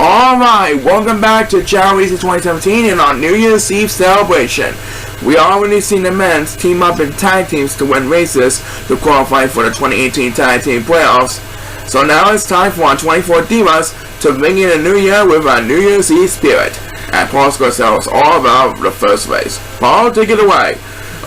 Alright, welcome back to Chao Racing 2017 and our New Year's Eve celebration. We already seen the men's team up in tag teams to win races to qualify for the 2018 tag team playoffs. So now it's time for our 24 divas to bring in a new year with our New Year's Eve spirit. And Paul's going to tell us all about the first race. Paul, take it away.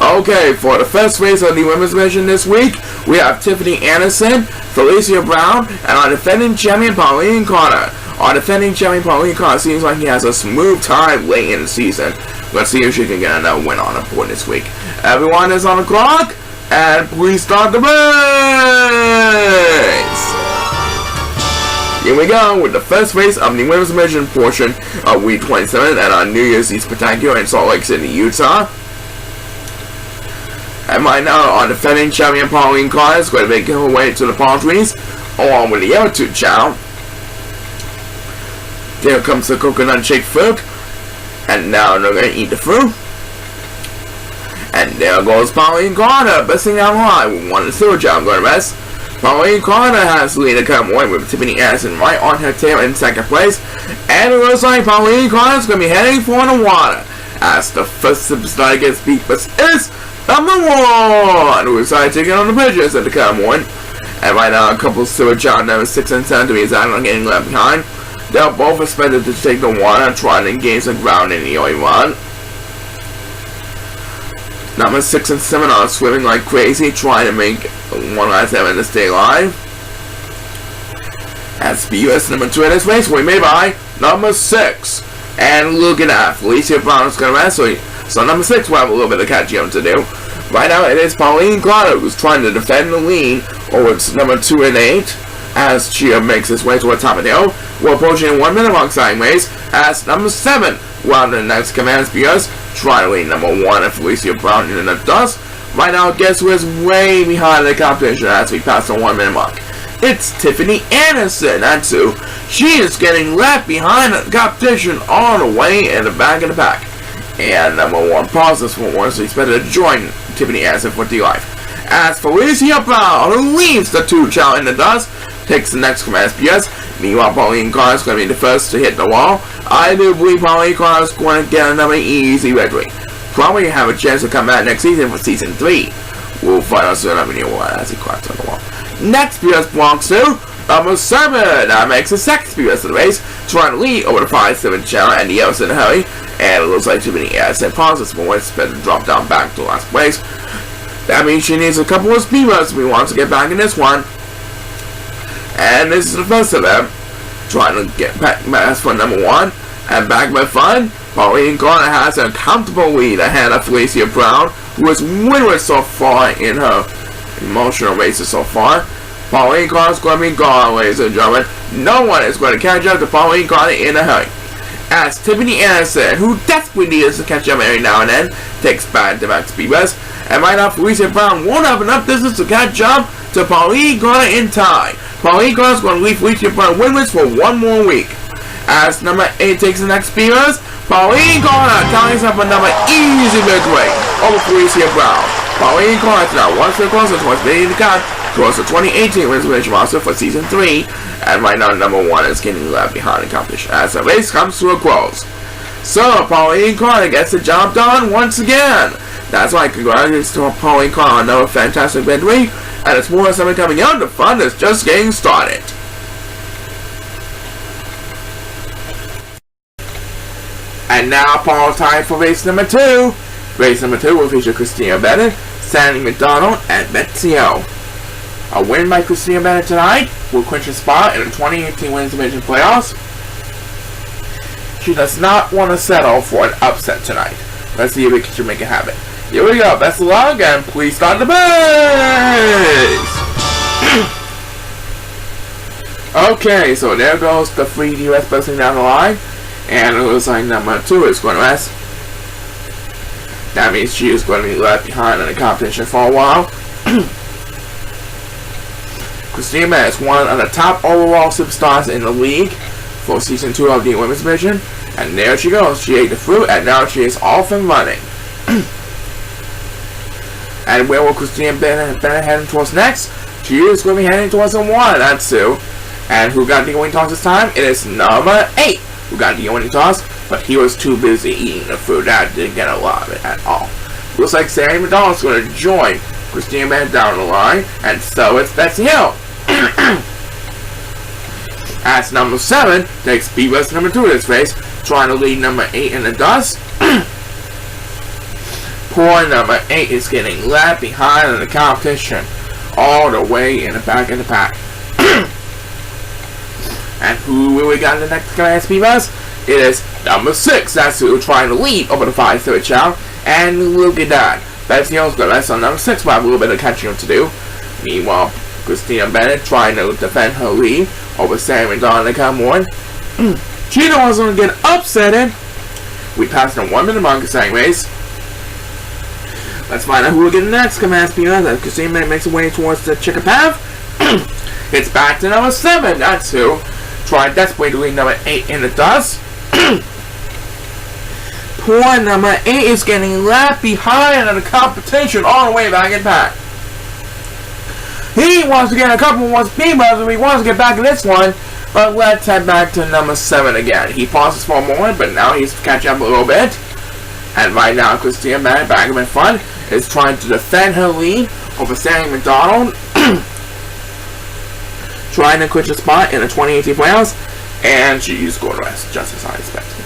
Okay, for the first race of the women's division this week, we have Tiffany Anderson, Felicia Brown, and our defending champion Pauline Carter. Our defending champion Pauline Carter seems like he has a smooth time late in the season. Let's see if she can get another win on the board this week. Everyone is on the clock, and please start the race! Here we go with the first race of the women's division portion of week 27 at our New Year's Eve Spectacular in Salt Lake City, Utah. And right now, our defending champion Pauline Carter is going to make her way to the palm trees, along with the other two Chao. There comes the coconut shake fruit, and now they're going to eat the fruit. And there goes Pauline Carter, besting out high with one of the silver Chao going to rest. Pauline Carter has the lead to come away with Tiffany Anderson right on her tail in second place. And it looks like Pauline Carter is going to be heading for the water, as the first superstar against Divas is number 1, who decided to get on the pigeons at the come one. And right now, a couple of silver Chao numbers 6 and 7 to be exact on getting left behind. They're both expected to take the water and try to engage the ground in the early run. Number 6 and 7 are swimming like crazy, trying to make one last effort to stay alive. As BUS number 2 in this race, we made by number 6. And look at that, Felicia Brown is going to rest, so number 6 will have a little bit of catching up to do. Right now, it is Pauline Carter who's trying to defend the lead over number 2 and 8. As Chao makes his way to the top of the hill, we're approaching 1 minute mark sideways as number 7, while the next command spears, try to lead number 1 and Felicia Brown in the dust. Right now, guess who is way behind the competition as we pass the 1 minute mark? It's Tiffany Anderson, that's who. She is getting left behind the competition all the way in the back of the pack. And number 1 pauses for once, so expected to join Tiffany Anderson for D-Life. As Felicia Brown, who leaves the 2 Chao in the dust, takes the next command SPS. Meanwhile, Pauline Carter is going to be the first to hit the wall. I do believe Pauline Carter is going to get another easy victory. Probably have a chance to come back next season for season 3. We'll find out soon as he cracks on the wall. Next SPS belongs to number 7. That makes the second SPS of the race, trying to lead over the 5-7 Chao and the others in a hurry. And it looks like too many Anderson pauses for it's better to drop down back to last place. That means she needs a couple of speed runs if we want to get back in this one. And this is the first of them, trying to get back for number 1. And back by fun, Pauline Carter has a comfortable lead ahead of Felicia Brown, who is winless so far in her emotional races so far. Pauline Carter is going to be gone, ladies and gentlemen. No one is going to catch up to Pauline Carter in a hurry. As Tiffany Anderson, who desperately needs to catch up every now and then, takes back to back speed rest. And right now, Felicia Brown won't have enough distance to catch up to Pauline Carter in time. Pauline Carter is going to leave Felicia Brown winless for 1 more week. As number 8 takes the next speed rest, Pauline Carter tallies up another easy victory over Felicia Brown. Pauline Carter is now 1 step closer towards being the cut towards the 2018 Women's roster for season 3. And right now, number 1 is getting left behind the competition as the race comes to a close. So, Pauline Carter gets the job done once again. That's why congratulations to Pauline Carter on another fantastic victory. And it's more something coming out. The fun is just getting started. And now, Paul, time for race number 2. Race number 2 will feature Christina Bennett, Sandy McDonald, and Betsy O. A win by Christina Bennett tonight will clinch a spot in the 2018 Women's Division playoffs. She does not want to settle for an upset tonight. Let's see if we can make it happen. Here we go. Best of luck, and please start the base! Okay, so there goes the 3 US busting down the line. And it looks like number 2 is going to rest. That means she is going to be left behind in the competition for a while. Christina Bennett is one of the top overall superstars in the league for season 2 of the Women's Division. And there she goes. She ate the fruit, and now she is off and running. And where will Christina Bennett heading towards next? She is going to be heading towards the 1, that's 2. And who got the winning toss this time? It is number 8 who got the winning toss, but he was too busy eating the food. That didn't get a lot of it at all. Looks like Sandy McDonald's going to join Christina Bennett down the line, and so it's Betsy Hill. As number 7 takes Divas number 2 in his face, trying to lead number 8 in the dust. Poor number 8 is getting left behind in the competition, all the way in the back of the pack. And who will we got in the next class, Divas? It is number 6. That's who trying to lead over the 5-3 Chao. And look at that. Betsy Hill's got rest on number 6, but have a little bit of catching up to do. Meanwhile, Christina Bennett trying to defend her lead over Sam and Dawn to come on. She don't want to get upsetted. We passed on 1 minute mark anyways. Let's find out who will get next. Come ask me as Christina Bennett makes her way towards the chicken path. It's back to number 7. That's who tried desperately to lead number 8 in the dust. Poor number 8 is getting left behind in the competition all the way back in back. He wants to get a couple more speed bumps and he wants to get back in this one. But let's head back to number 7 again. He pauses for a moment, but now he's catching up a little bit. And right now, Christina Bennett, back in front, is trying to defend her lead over Sandy McDonald. Trying to clinch a spot in the 2018 playoffs. And she's going to rest, just as I expected.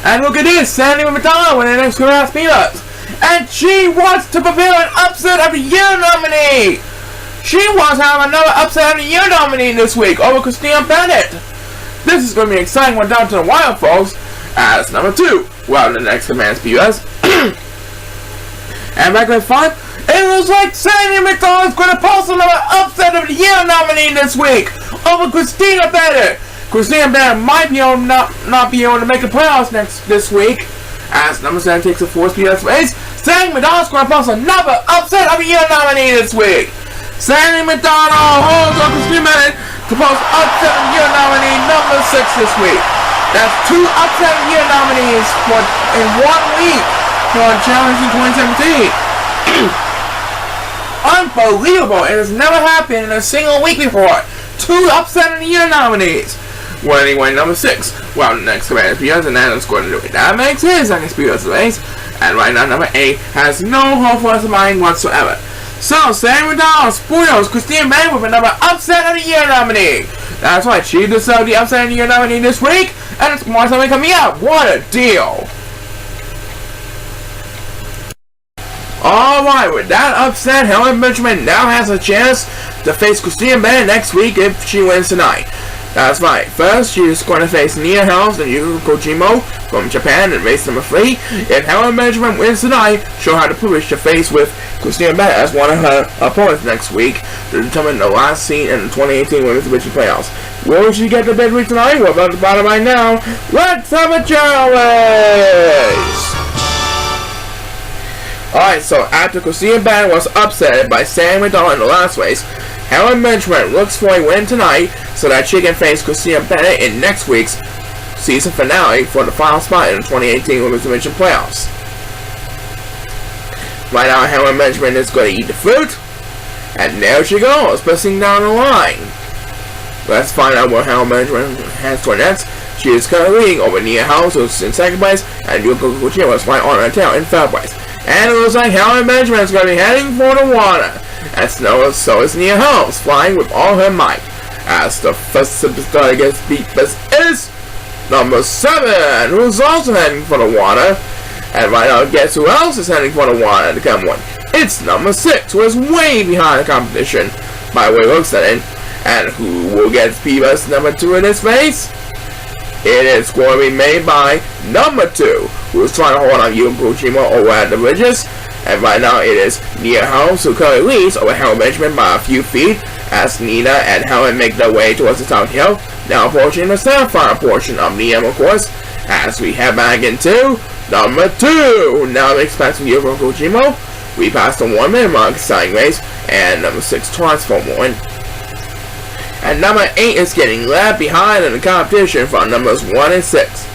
And look at this, Sandy McDonald winning the next class speed-ups. And she wants to fulfill an upset of the year nominee. She wants to have another upset of the year nominee this week over Christina Bennett. This is going to be an exciting one down to the wire, folks. As number 2, well, the next command speed-ups. And back in 5, it looks like Sandy McDonald's going to post another upset of the year nominee this week over Christina Bennett. Christina Bennett might be able not be able to make the playoffs this week. As number 7 takes a 4 speed up space, Sandy McDonald's going to post another upset of the year nominee this week. Sandy McDonald holds on Christina Bennett to post upset of the year nominee number 6 this week. That's 2 upset of the year nominees in 1 week for Challenge in 2017. Unbelievable! It has never happened in a single week before. 2 upset of the year nominees. Well, anyway, number 6. Well, the next command is Speeders, and that is going to do it. That makes his second Speeders race. And right now, number 8 has no hope for his mind whatsoever. So, Sandy McDonald spoils Christina Bennett with another upset of the year nominee. That's right, she deserved the upset of the year nominee this week, and it's more something coming out. What a deal! Alright, with that upset, Helen Benjamin now has a chance to face Christina Bennett next week if she wins tonight. That's right. First, she is going to face Nia Helms and Yuko Kojima from Japan in race number 3. If Helen Benjamin wins tonight, she'll have the privilege to face with Christina Bennett as one of her opponents next week to determine the last seed in the 2018 Women's Division Playoffs. Will she get the bid week tonight? We're about to bottom right now. Let's have a challenge! Alright, so after Christina Bennett was upset by Sam McDonald in the last race, Helen Benjamin looks for a win tonight so that she can face Christina Bennett in next week's season finale for the final spot in the 2018 Women's Division Playoffs. Right now, Helen Benjamin is going to eat the fruit, and there she goes, pressing down the line. Let's find out what Helen Benjamin has for next. She is currently leading over Nia House, who's in second place, and Yuko Kojima is right on her tail in third place. And it looks like Helen Benjamin is going to be heading for the water. And so is Nia House, flying with all her might. As the first superstar gets beat is number 7, who's also heading for the water. And right now, guess who else is heading for the water to come one? It's number 6, who is way behind the competition by the way it looks at it. And who will get P-Bus number 2 in this race? It is going to be made by number 2, who is trying to hold on Yuko Kojima over at the bridges. And right now it is Nia House who currently leads over Helen Benjamin by a few feet as Nina and Helen make their way towards the top hill. Now approaching the semi-final portion of the of course, as we head back into number 2. Now expecting Yuko Kojima. We passed the 1 minute mark starting race, and number 6 transform one. And number 8 is getting left behind in the competition from numbers 1 and 6.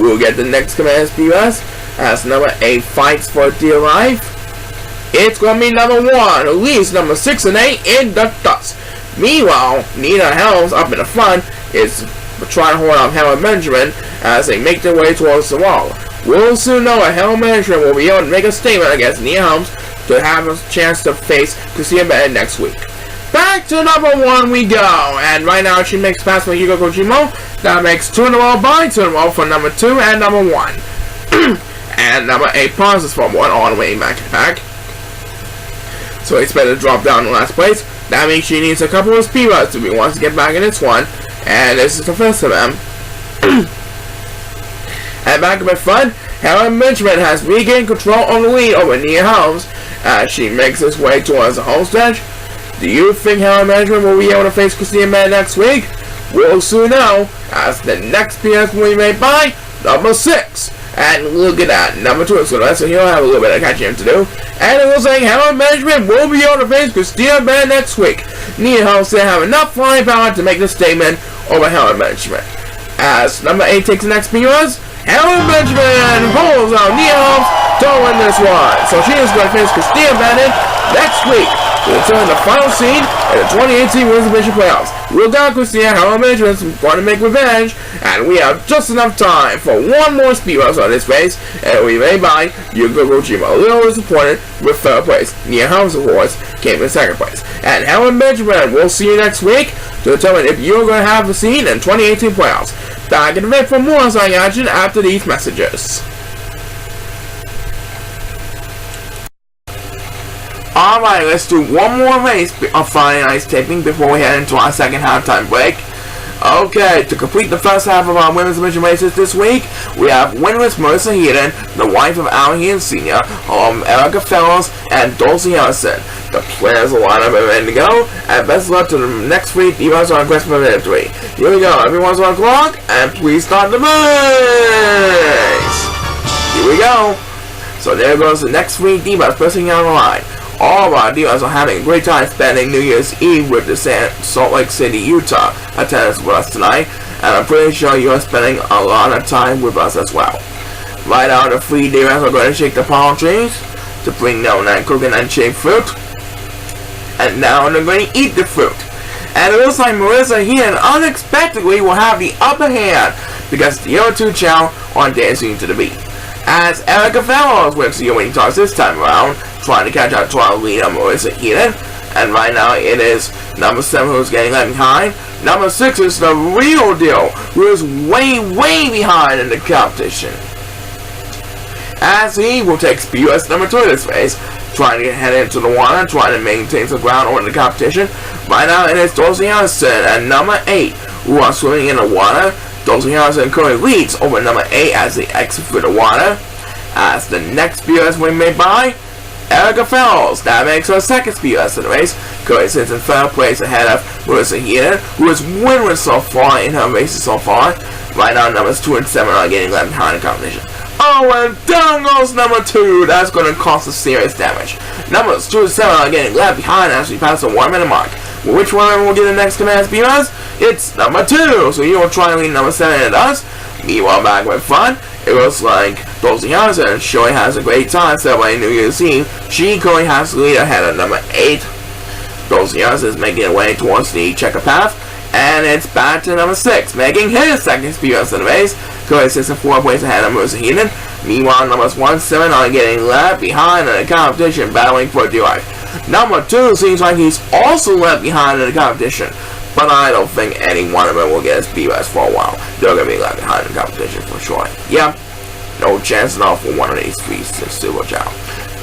We'll get the next command SPUS as number 8 fights for dear life. It's going to be number 1, who leaves number 6 and 8 in the dust. Meanwhile, Nina Helms up in the front is trying to hold off Helen Benjamin as they make their way towards the wall. We'll soon know if Helen Benjamin will be able to make a statement against Nina Helms to have a chance to face Christina Bennett next week. Back to number 1 we go, and right now she makes pass for Yuko Kojima. That makes 2 in a row by 2 in a row for number 2 and number 1. And number 8 pauses for 1 all the way back and back. So it's better to drop down in last place. That means she needs a couple of speed runs if he wants to get back in this one. And this is the first of them. And back up in front, Helen Benjamin has regained control of the lead over Nia Helms as she makes its way towards the home stretch. Do you think Helen Benjamin will be able to face Christina Bennett next week? We'll soon know as the next PS will be made by number 6. And look at that, number 2 is going to so he'll have a little bit of catching to do. And it looks like Helen Benjamin will be able to face Christina Bennett next week. Nia Helms will have enough flying power to make the statement over Helen Benjamin. As number 8 takes the next PUS, Helen Benjamin holds out Nia Helms to win this one. So she is going to face Christina Bennett next week to determine the final seed in the 2018 Women's Division Playoffs. We'll down Christina. Helen Benjamin is going to make revenge, and we have just enough time for one more speed rush on this race, and we may by Yuko Kojima. A little disappointed with 3rd place. Nia Helms, of course, came in 2nd place. And Helen Benjamin, we'll see you next week to determine if you're going to have a seed in 2018 playoffs. Back in the event for more exciting action after these messages. Alright, let's do one more race of Friday night's taping before we head into our second halftime break. Okay, to complete the first half of our women's division races this week, we have winless Marissa Heaton, the wife of Al Heaton Sr., Erica Fellows, and Dulcie Harrison. The players will line up and ready to go, and best of luck to the next 3 divas on quest for victory. Here we go, everyone's on the clock, and please start the race! Here we go. So there goes the next 3 divas pressing on the line. All of our divas are having a great time spending New Year's Eve with the Salt Lake City, Utah attendance with us tonight, and I'm pretty sure you're spending a lot of time with us as well. Right now, the 3 divas are going to shake the palm trees to bring down that coconut shaped fruit, and now they're going to eat the fruit. And it looks like Marissa Heaton unexpectedly will have the upper hand because the other 2 Chao are dancing to the beat. As Erica Fellows wins the winning toss this time around, trying to catch up to our lead on Marissa Heaton. And right now it is number 7 who's getting left behind. Number 6 is the real deal, who is way behind in the competition. As he will take PUS number 2 this race, trying to head into the water, trying to maintain some ground over the competition. Right now it is Dulcie Harrison and number 8 who are swimming in the water. Dulcie Harrison currently leads over number 8 as they exit through the water. As the next PUS will be made by Erica Fellows. That makes her 2nd PUS in the race. Currently sits in 3rd place ahead of Marissa Heaton, who is winless so far in her races so far. Right now numbers 2 and 7 are getting left behind the competition. Oh, and down goes number 2. That's going to cause us serious damage. Numbers 2 and 7 are getting left behind as we pass the 1 minute mark. Well, which one will get the next command PUS? It's number 2. So you will try and lead number 7 and it does. Meanwhile, back with fun, it looks like Dulcie Harrison surely has a great time celebrating New Year's Eve. She currently has the lead ahead of number 8. Dulcie Harrison is making her way towards the checker path. And it's back to number 6, making his 2nd PUS in the race. Currently sits in 4th place ahead of Marissa Heaton. Meanwhile, numbers 1 and 7 are getting left behind in the competition, battling for dear life. Number 2 seems like he's also left behind in the competition, but I don't think any one of them will get his PUS for a while. They're going to be left behind in the competition for sure. Yep, no chance at all for one of these 3 to super Chao.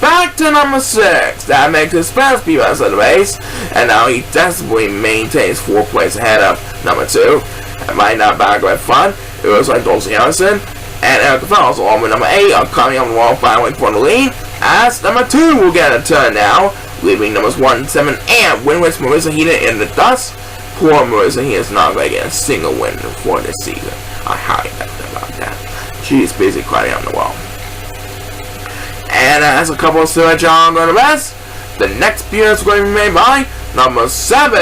Back to number 6. That makes his first PUS of the race, and now he desperately maintains 4th place ahead of number 2. And right now, back with fun, it looks like Dulcie Harrison and Erica Fellows, along with number 8, are coming on the wall finally for the lead. As number 2 will get a turn now, leaving numbers 1 and 7 and winless Marissa Heaton in the dust. Poor Marissa Heaton is not going to get a single win for this season. I highly doubt about that. She is busy crying on the wall. And as a couple of silver Chao going to rest, the next PUS is going to be made by number 7.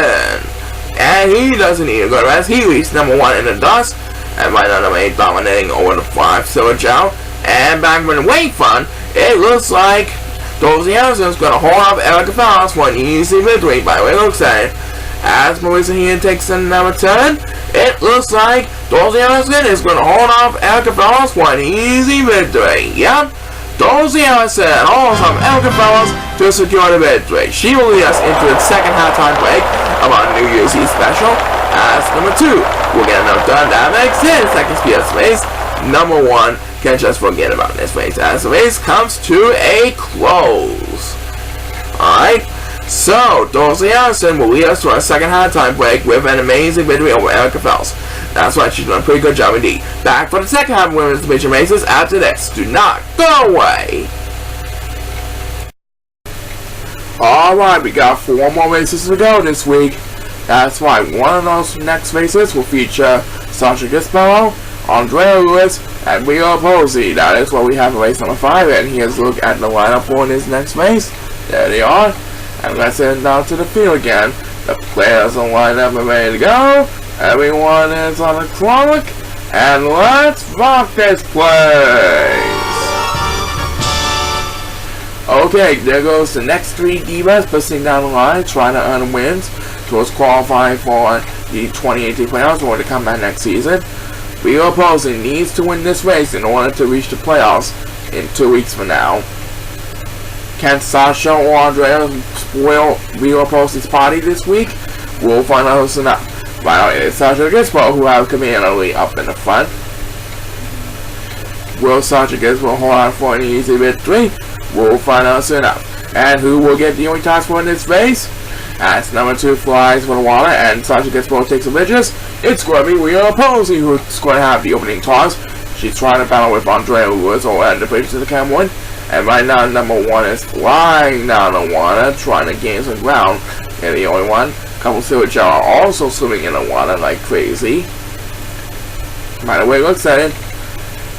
And he doesn't need to go to rest. He leaves number 1 in the dust. And right now number 8 dominating over the 5 silver Chao. And back when the wait fun, it looks like Dulcie Harrison is going to hold up Erica Fellows for an easy victory by the way it looks at it. As Melissa Hean takes in number 10, it looks like Dorsey Allison is going to hold off Erica Fellows for an easy victory. Yep, Dorsey Allison holds off Erica Fellows to secure the victory. She will lead us into the second halftime break of our New Year's Eve special. As number 2, we'll get another dynamic second speed race. Number 1, can't just forget about this race as the race comes to a close. Alright, so Dorsey Allison will lead us to our second halftime break with an amazing victory over Erica Fells. That's right, she's done a pretty good job indeed. Back for the second half of women's division races after this. Do not go away. Alright, we got 4 more races to go this week. That's right, one of those next races will feature Sasha Gisparro, Andrea Lewis, and Rio Posey. That is what we have in race number 5, and here's a look at the lineup for this next race. There they are. And let's head down to the field again. The players are lined up and ready to go. Everyone is on the clock, and let's rock this place. Okay, there goes the next 3 divas busting down the line, trying to earn wins towards qualifying for the 2018 playoffs or to come back next season. Rio Posey needs to win this race in order to reach the playoffs in 2 weeks from now. Can Sasha or Andrea spoil Rio Posey's party this week? We'll find out soon enough. Right now, it is Sasha Gisparro who have commandingly up in the front. Will Sasha Gisparro hold on for an easy victory? We'll find out soon enough. And who will get the only toss for in this race? As number 2 flies for the water and Sasha Gisparro takes the ridges, it's going to be Rio Posey who's going to have the opening toss. She's trying to battle with Andrea Lewis or at the bridge to the cam one. And right now, number 1 is flying down the water, trying to gain some ground. And the only one, couple silver Chao are also swimming in the water like crazy. By the way, looks at it.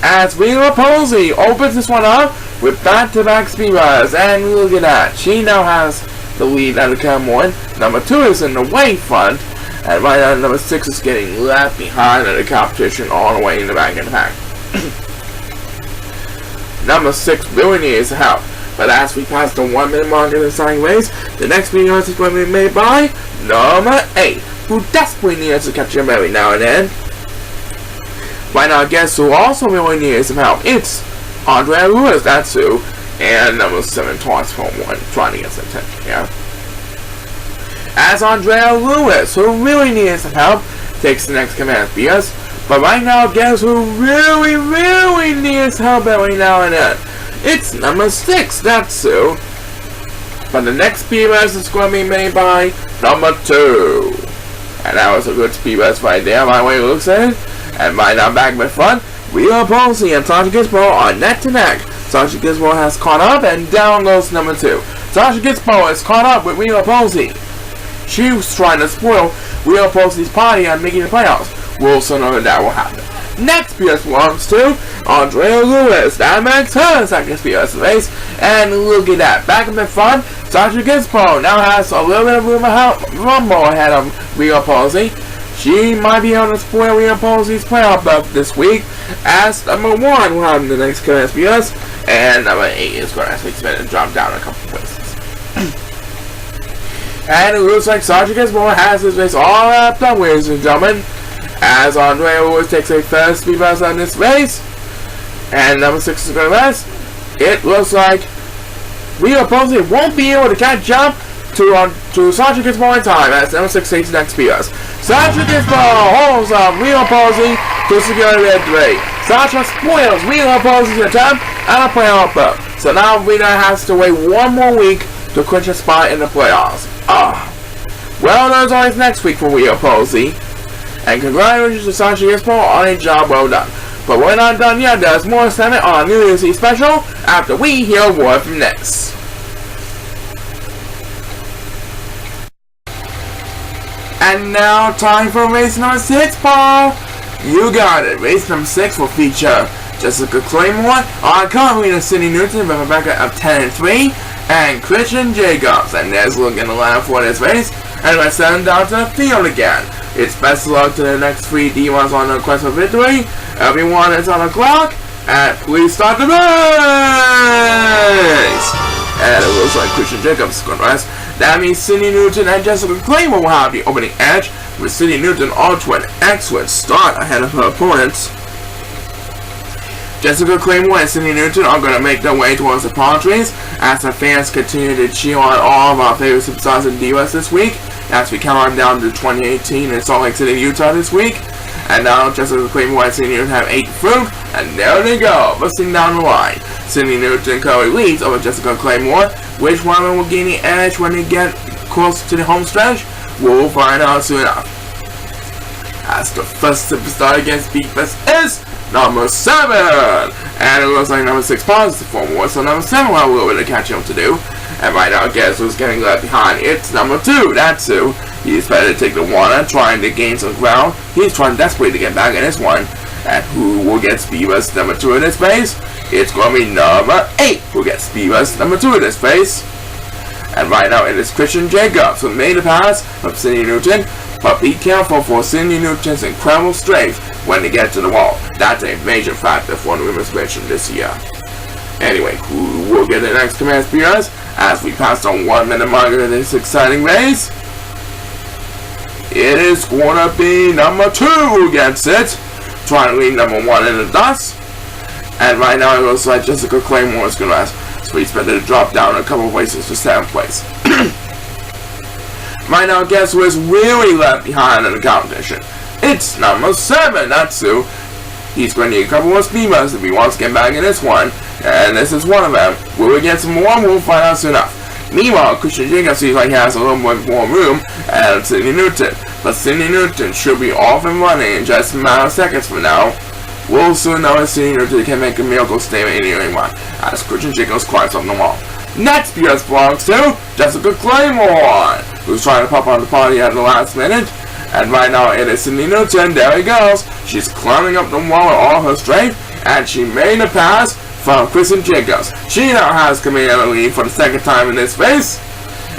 As Rio Posey opens this one up with back-to-back speed riders, and look at that, she now has the lead at the cam one. Number 2 is in the way front, and right now number 6 is getting left behind in the competition all the way in the back of the pack. Number 6 really needs help, but as we pass the 1 minute mark in the starting race, the next video is going to be made by number 8, who desperately needs to catch him every now and then. Right now, guess who also really needs some help? It's Andrea Lewis, that's who, and number 7 toss for 1, trying to get some attention here. As Andrea Lewis, who really needs some help, takes the next command BS. But right now, guess who really needs help every now and then? It's number 6, that's who. But the next speed race is going to be made by number 2. And that was a good speed race right there, by the way it looks at it. And right now, back in front, Rio Posey and Sasha Gisparro are neck to neck. Sasha Gisparro has caught up, and down goes number 2. Sasha Gisparro is caught up with Rio Posey. She was trying to spoil Rio Posey's party on making the playoffs. We'll soon know that will happen. Next PS belongs to Andrea Lewis. That makes her second PS race. And look at that. Back in the front, Sasha Gisparro now has a little bit of rumble ahead of Rio Posey. She might be able to spoil Rio Posey's playoff berth this week. As number 1 will have the next PS, and number 8 is going to actually spin and drop down a couple places. And it looks like Sasha Gisparro has this race all wrapped up, ladies and gentlemen. As Andrea Lewis takes a first speed pass on this race, and number 6 is going to rest. It looks like Rio Posey won't be able to catch up to Sasha Gisparro in time, as number 6 takes the next speed pass. Sasha Gisparro holds up Rio Posey to secure the victory. Sasha spoils Rio Posey's attempt at a playoff berth. So now Rita has to wait 1 more week to clinch a spot in the playoffs. Well, there's always next week for Rio Posey. And congratulations to Sasha Gisparro on a job well done. But we're not done yet. There's more segment on New Year's Eve special after we hear a word from this. And now, time for race number 6, Paul. You got it. Race number 6 will feature Jessica Claymore, our current leader Sydney Newton with a record of 10-3, and Christian Jacobs. And there's a look in the lineup for this race. And let's send down to the field again. It's best of luck to the next 3 divas on the quest for victory. Everyone is on the clock, and please start the race! And it looks like Christian Jacobs is going to rest. That means Cindy Newton and Jessica Claymore will have the opening edge, with Cindy Newton off to an excellent start ahead of her opponents. Jessica Claymore and Cindy Newton are going to make their way towards the palm trees as the fans continue to cheer on all of our favorite superstars and divas this week as we count down to 2018 in Salt Lake City, Utah this week. And now Jessica Claymore and Cindy Newton have 8 through, and there they go, busting down the line. Cindy Newton currently leads over Jessica Claymore. Which woman will gain the edge when they get close to the home stretch? We'll find out soon enough. As the first superstar against divas is number 7, and it looks like number 6 pauses for more, so number 7 will have a little bit of catching up to do. And right now, guess who's getting left behind? It's number 2. That's who. He's better to take the water, trying to gain some ground. He's trying desperately to get back in this one. And who will get Divas number 2 in this phase? It's going to be number 8 who gets Divas number 2 in this phase. And right now, it is Christian Jacobs who made the pass from Cindy Newton. But be careful for Cindy Newton's incredible strength when they get to the wall. That's a major factor for the women's division this year. Anyway, who will get the next command spears as we pass on 1 minute mark in this exciting race? It is going to be number 2 who gets it, trying to leave number 1 in the dust. And right now it looks like Jessica Claymore is going to rest, so he's better to drop down a couple of places to 7th place. Right now, guess who is really left behind in the competition? It's number 7, that's who. He's going to need a couple more speed runs if he wants to get back in this one, and this is one of them. Will we get some more? We'll find out soon enough. Meanwhile, Christian Jacobs seems like he has a little more room, and Cindy Newton. But Cindy Newton should be off and running in just a matter of seconds from now. We'll soon know if Cindy Newton can make a miracle statement in anyone, as Christian Jacobs climbs up the wall. Next PS belongs to Jessica Claymore, who's trying to pop on the party at the last minute. And right now it is Cindy Newton. There he goes. She's climbing up the wall with all her strength, and she made a pass from Christian Jacobs. She now has command of the lead for the 2nd time in this race.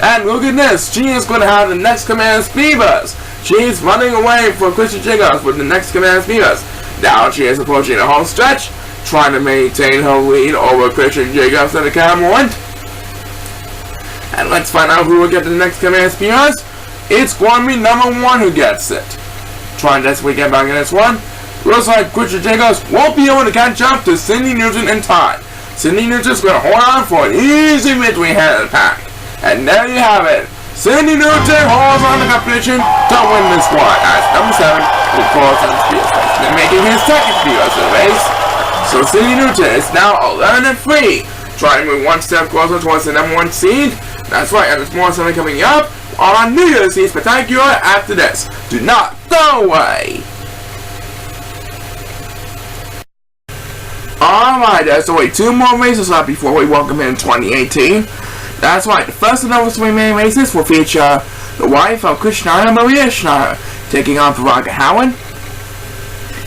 And look at this. She is going to have the next command speeders. She's running away from Christian Jacobs with the next command speeders. Now she is approaching the home stretch, trying to maintain her lead over Christian Jacobs and the camera. And let's find out who will get the next command speeders. It's going to be number 1 who gets it. Trying to desperately get back in this one. Looks like Christian Jacobs won't be able to catch up to Cindy Newton in time. Cindy Newton's going to hold on for an easy victory ahead of the pack. And there you have it. Cindy Newton holds on the competition to win this one as number 7 will close on the speed race. They're making his 2nd speed race of the race. So Cindy Newton is now 11-3, trying to move 1 step closer towards the number 1 seed. That's right, and there's more something coming up on New Year's Eve Spectacular after this. Do not go away! Alright, there's only 2 more races left before we welcome in 2018. That's right, the first of those 3 main races will feature the wife of Chris Schneider, Maria Schneider, taking on Veronica Howard.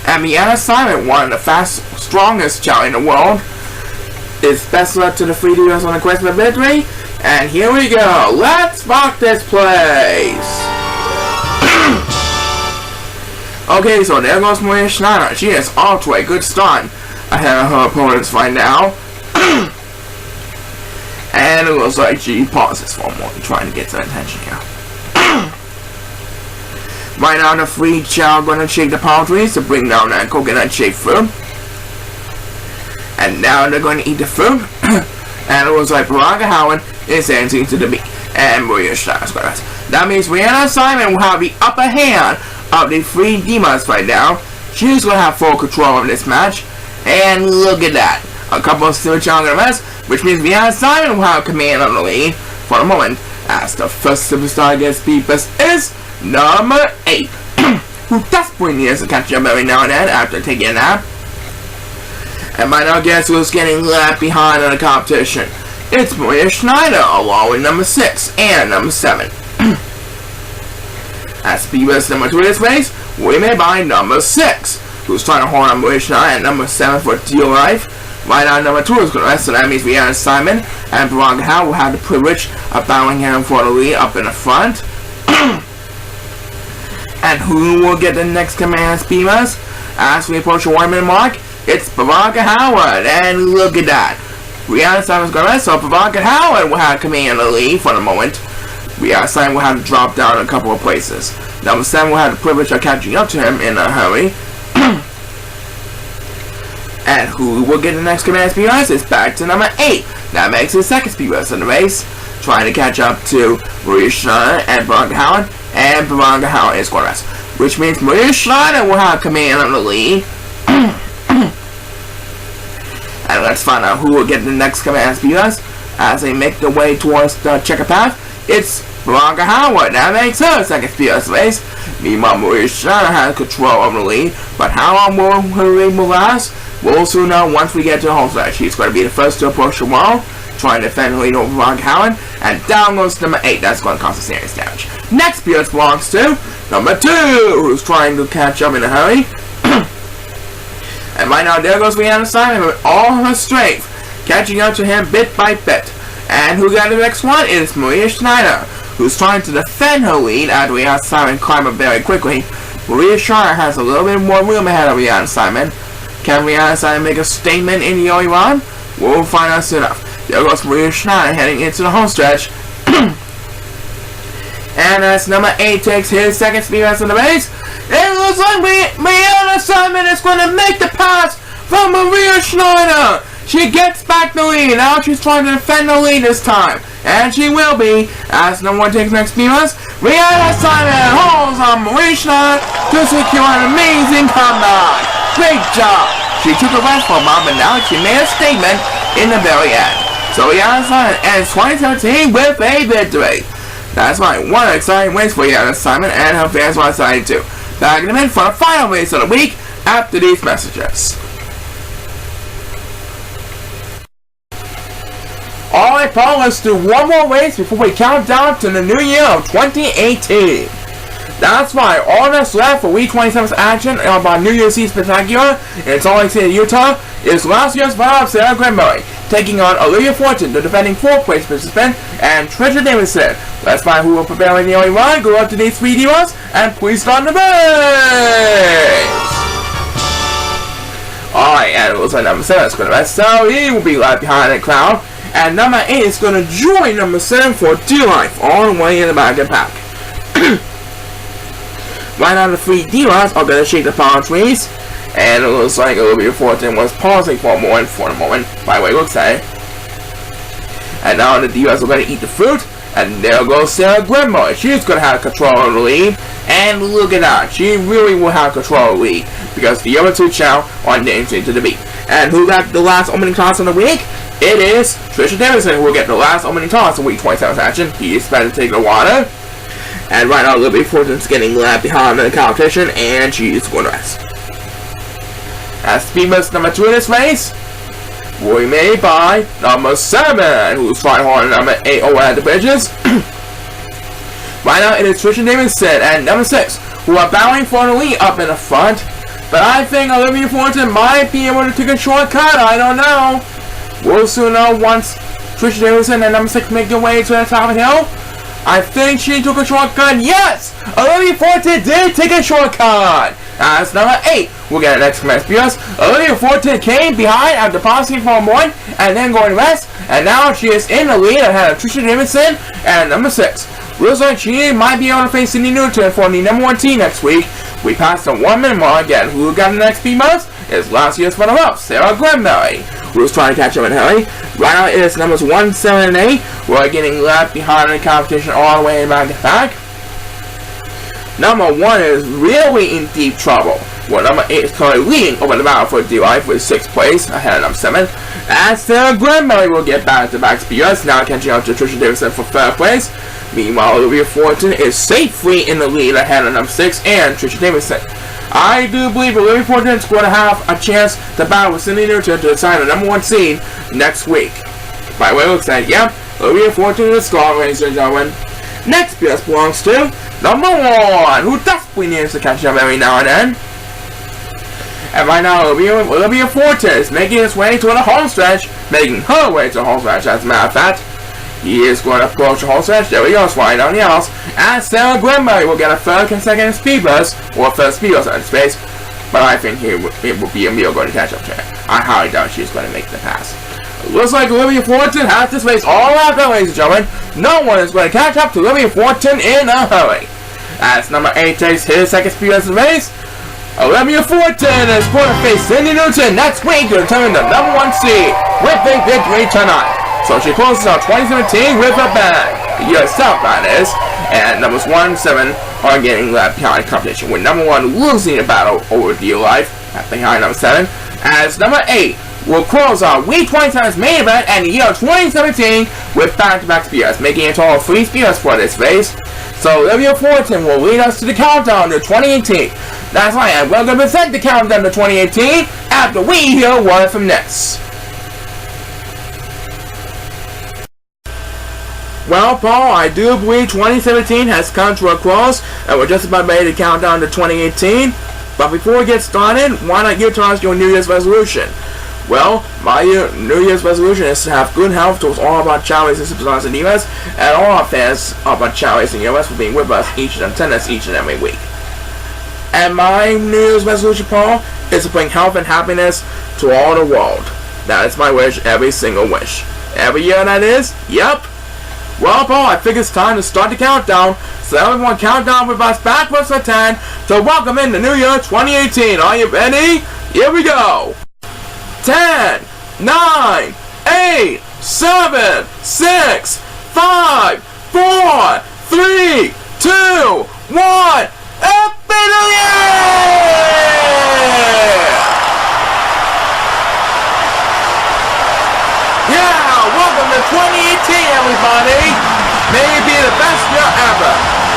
And Mianna Simon, one of the strongest Chao in the world, is best left to the 3 divas on the quest for victory. And here we go. Let's rock this place. Okay, so there goes Maria Schneider. She is off to a good start ahead of her opponents right now. And it looks like she pauses for a moment, trying to get some attention here. Right now, the 3 Chao are going to shake the palm trees to bring down that coconut shaped fruit. And now they're going to eat the fruit. And it looks like Veronica Howard is dancing to the beat. And Maria Schneider's going to rest. That means Rihanna Simon will have the upper hand of the 3 divas right now. She's going to have full control of this match. And look at that. A couple of still Chao going to rest, which means Rihanna Simon will have command on the lead for the moment. As the first superstar against divas is number 8. Who desperately needs to catch up every now and then after taking a nap. And by now, guess who's getting left behind in the competition? It's Maria Schneider, along with number 6 and number 7. As divas number 2 in this race, we may by number 6, who's trying to hold on Maria Schneider, and number 7 for dear life. Right now, number 2 is going to rest, so that means Rihanna Simon and Veronica Howard will have the privilege of battling him for the lead up in the front. And who will get the next command speeders? As we approach the 1 minute mark, it's Veronica Howard, and look at that. Rihanna Simon's going to rest, so Bianca Howard will have command of the lead for the moment. Rihanna Simon will have to drop down a couple of places. Number 7 will have the privilege of catching up to him in a hurry. And who will get the next command speed race is back to number 8. That makes his second speed race in the race. Trying to catch up to Maria Schneider and Bianca Howard. And Bianca Howard is going to rest. Which means Maria Schneider will have command of the lead. And let's find out who will get the next command speed race as they make their way towards the checker path. It's Bianca Howard. That makes her second speed race. Meanwhile, Maria Schneider has control of the lead. But how long will her lead will last? We'll soon know once we get to the home stretch. She's going to be the first to approach the wall, trying to defend the lead over Bianca Howard. And down goes number 8. That's going to cause some serious damage. Next speed race belongs to number 2, who's trying to catch up in a hurry. And right now, there goes Rihanna Simon with all her strength, catching up to him bit by bit. And who got the next one is Maria Schneider, who's trying to defend her lead after Rihanna Simon climb up very quickly. Maria Schneider has a little bit more room ahead of Rihanna Simon. Can Rihanna Simon make a statement in the early round? We'll find out soon enough. There goes Maria Schneider heading into the home stretch. And as number 8 takes his second speed race in the race, it looks like Rihanna Simon is going to make the pass from Maria Schneider. She gets back the lead. Now she's trying to defend the lead this time. And she will be, as number 1 takes next speed race. Rihanna Simon holds on Maria Schneider to secure an amazing comeback. Great job. She took a rest for a moment, but now she made a statement in the very end. So Rihanna Simon ends 2017 with a victory. That's right, one exciting race for Rihanna Simon, and her fans are excited too. Back in a minute for the final race of the week after these messages. Alright, Paul, let's do one more race before we count down to the new year of 2018. That's right, all that's left for Week 27's action of our New Year's Eve Spectacular in Salt Lake City, Utah, is last year's runner of Sarah Granberry, taking on Olivia Fortune, the defending 4th place participant, and Trisha Davidson. Let's find who will prevail in the early run. Go up to these 3 divas, and please start the race! Alright, and it looks like number 7 is going to rest, so he will be left behind the crowd. And number 8 is going to join number 7 for dear life, all the way in the back of the pack. Right now, the 3 divas are going to shake the palm trees. And it looks like Olivia Fortune was pausing for a moment, by the way it looks like. And now the divas are going to eat the fruit. And there goes Sarah Grimmer. She's going to have control of the lead. And look at that. She really will have control of the lead. Because the other 2 Chao are dancing to the beat. And who got the last opening toss of the week? It is Trisha Davidson who will get the last opening toss of Week 27's action. He is about to take the water. And right now, Olivia Fortune's getting left behind in the competition. And she's going to rest. As speed race number 2 in this race, we made by number 7, who's trying hard on number 8 over at the bridges. Right now, it is Trisha Davidson and number 6, who are battling for the lead up in the front. But I think Olivia Fortune might be able to take a shortcut. I don't know. We'll soon know once Trisha Davidson and number 6 make their way to the top of the hill. I think she took a shortcut. Yes! Olivia Fortune did take a shortcut. As number 8 will get an next command because Olivia Fortune came behind after pausing for a moment and then going west. And now she is in the lead ahead of Trisha Davidson and number 6. Looks like she might be able to face Cindy Newton for the number 1 team next week. We passed the 1 minute mark again. Who got the next speed bus? Is last year's runner-up, Sarah Granberry, who's trying to catch up in hurry. Right now it is numbers 1, 7, and 8. We're getting left behind in the competition all the way in back and back. Number 1 is really in deep trouble. Well, number 8 is currently leading over the battle for D-Life with 6th place ahead of number 7. As Sarah Granberry will get back-to-back speeders, now catching up to Trisha Davidson for 3rd place. Meanwhile, Olivia Fortune is safely in the lead ahead of number 6 and Trisha Davidson. I do believe Olivia Fortune is going to have a chance to battle with Cindy Newton to decide the number 1 seed next week. By the way, it looks like, yeah, Olivia Fortune is strong, ladies and gentlemen. Next PS belongs to number 1, who desperately needs to catch up every now and then. And right now, Olivia Fortune is making his way to the home stretch, making her way to the home stretch, as a matter of fact. He is going to approach the home stretch. There he goes, right down the house. And Sarah Granberry will get a 3rd consecutive speed burst, or 1st speed burst in space. But I think it will be Emil going to catch up to her. I highly doubt she's going to make the pass. Looks like Olivia Thornton has this race all wrapped up, ladies and gentlemen. No one is going to catch up to Olivia Thornton in a hurry. As number 8 takes his second speed as the race, Olivia Thornton is going to face Cindy Newton next week to determine the number 1 seed with a victory tonight. So she closes out 2017 with a bang. The year itself, that is. And numbers 1 and 7 are getting left behind competition, with number 1 losing the battle over Deal Life behind number 7. As number 8 will close out Week 27's main event and the year 2017 with back-to-back spears, making a total of 3 spears for this race. So Olivia Thornton will lead us to the countdown to 2018. That's right, and we're going to present the countdown to 2018 after we hear a word from this. Well, Paul, I do believe 2017 has come to a close, and we're just about ready to count down to 2018. But before we get started, why not you tell us your New Year's resolution? Well, my New Year's resolution is to have good health towards all of our Chao and Superstars and Divas, and all our fans of our Chao and US for being with us each and attending us each and every week. And my New Year's resolution, Paul, is to bring health and happiness to all the world. That is my wish, every single wish. Every year that is? Yep. Well, Paul, I think it's time to start the countdown, so everyone count down with us backwards for 10 to welcome in the New Year 2018. Are you ready? Here we go. 10, 9, 8, 7, 6, 5, 4, 3, 2, 1. Happy New Year! Yeah, welcome to 2018, everybody. May it be the best year ever.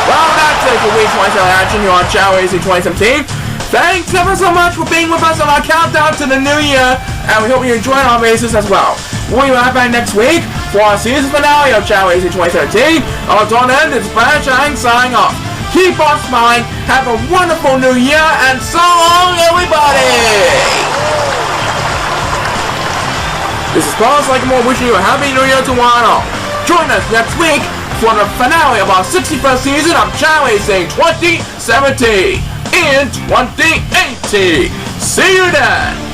Well, that's it for Week 27 action here on Chao AC 2017. Thanks ever so much for being with us on our countdown to the new year, and we hope you enjoy our races as well. We'll be right back next week for our season finale of Chao AC 2017. Until then, it's Brad Chang signing off. Keep on smiling, have a wonderful new year, and so long, everybody! This is Paul Sycamore wishing you a happy new year to one and all. Join us next week for the finale of our 61st season of Chao AC 2017 in 2018. See you then!